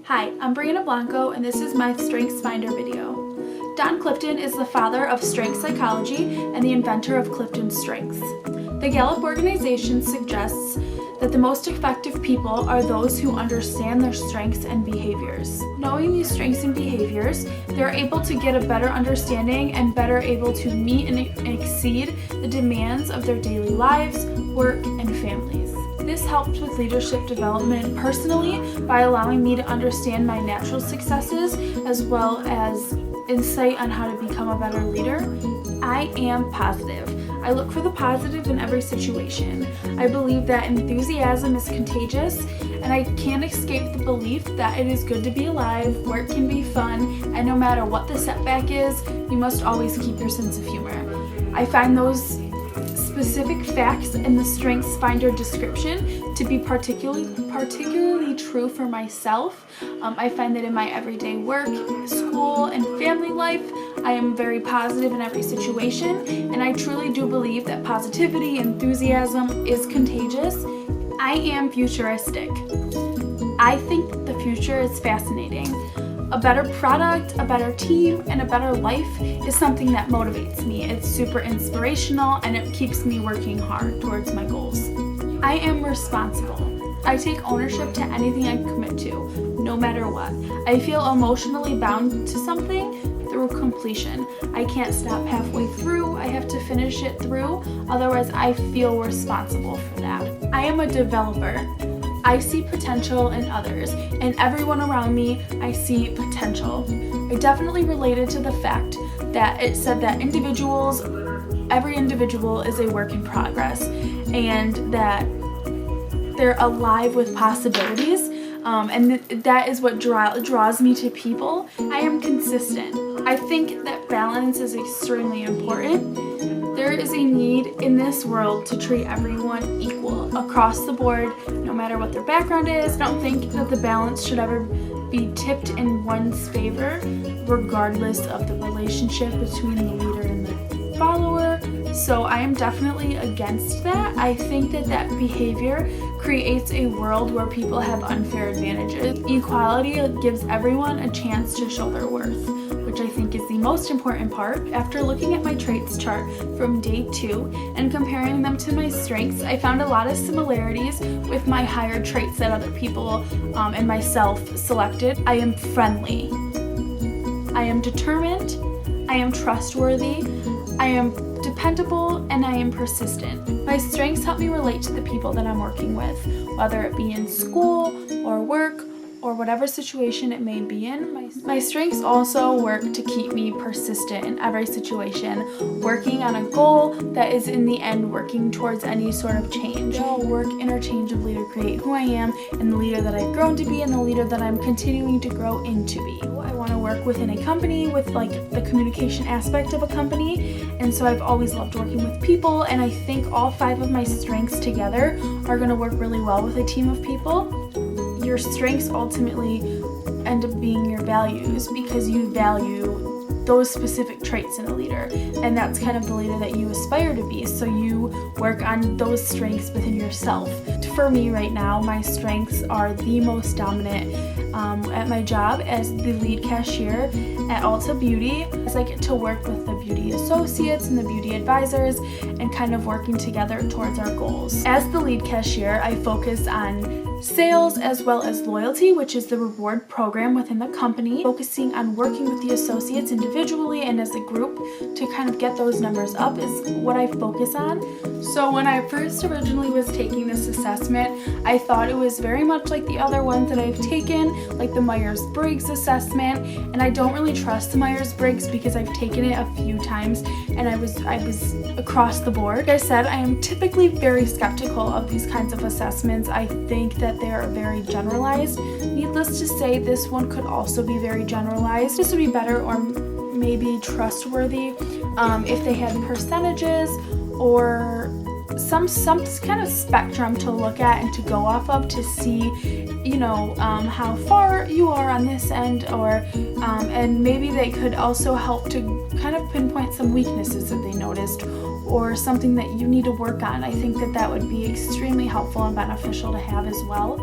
Hi, I'm Brianna Blanco, and this is my Strengths Finder video. Don Clifton is the father of strength psychology and the inventor of Clifton Strengths. The Gallup organization suggests that the most effective people are those who understand their strengths and behaviors. Knowing these strengths and behaviors, they're able to get a better understanding and better able to meet and exceed the demands of their daily lives, work, and families. This helped with leadership development personally by allowing me to understand my natural successes as well as insight on how to become a better leader. I am positive. I look for the positive in every situation. I believe that enthusiasm is contagious, and I can't escape the belief that it is good to be alive, work can be fun, and no matter what the setback is, you must always keep your sense of humor. I find those specific facts in the Strengths Finder description to be particularly true for myself. I find that in my everyday work, school, and family life, I am very positive in every situation, and I truly do believe that positivity, enthusiasm is contagious. I am futuristic. I think the future is fascinating. A better product, a better team, and a better life is something that motivates me. It's super inspirational and it keeps me working hard towards my goals. I am responsible. I take ownership to anything I commit to, no matter what. I feel emotionally bound to something through completion. I can't stop halfway through. I have to finish it through, otherwise I feel responsible for that. I am a developer. I see potential in others, and everyone around me, I see potential. I definitely related to the fact that it said that every individual is a work in progress, and that they're alive with possibilities, and that is what draws me to people. I am consistent. I think that balance is extremely important. There is a need in this world to treat everyone equal across the board, no matter what their background is. I don't think that the balance should ever be tipped in one's favor, regardless of the relationship between the leader and the follower. So I am definitely against that. I think that behavior creates a world where people have unfair advantages. Equality gives everyone a chance to show their worth, which I think is the most important part. After looking at my traits chart from day 2 and comparing them to my strengths, I found a lot of similarities with my higher traits that other people and myself selected. I am friendly. I am determined. I am trustworthy. I am dependable, and I am persistent. My strengths help me relate to the people that I'm working with, whether it be in school or work or whatever situation it may be in. My strengths also work to keep me persistent in every situation, working on a goal that is in the end working towards any sort of change. They all work interchangeably to create who I am and the leader that I've grown to be and the leader that I'm continuing to grow into be. I want to work within a company with like the communication aspect of a company, and so I've always loved working with people, and I think all 5 of my strengths together are going to work really well with a team of people. Your strengths ultimately end up being your values because you value those specific traits in a leader, and that's kind of the leader that you aspire to be, so you work on those strengths within yourself. For me right now, my strengths are the most dominant at my job as the lead cashier at Ulta Beauty, as I get to work with the beauty associates and the beauty advisors and kind of working together towards our goals. As the lead cashier, I focus on sales as well as loyalty, which is the reward program within the company, focusing on working with the associates individually and as a group to kind of get those numbers up is what I focus on. So when I first originally was taking this assessment, I thought it was very much like the other ones that I've taken, like the Myers-Briggs assessment, and I don't really trust the Myers-Briggs because I've taken it a few times and I was across the board. Like I said, I am typically very skeptical of these kinds of assessments. I think that they are very generalized. Needless to say, this one could also be very generalized. This would be better or maybe trustworthy if they had percentages or some kind of spectrum to look at and to go off of to see, how far you are on this end, or and maybe they could also help to kind of pinpoint some weaknesses that they noticed or something that you need to work on. I think that would be extremely helpful and beneficial to have as well.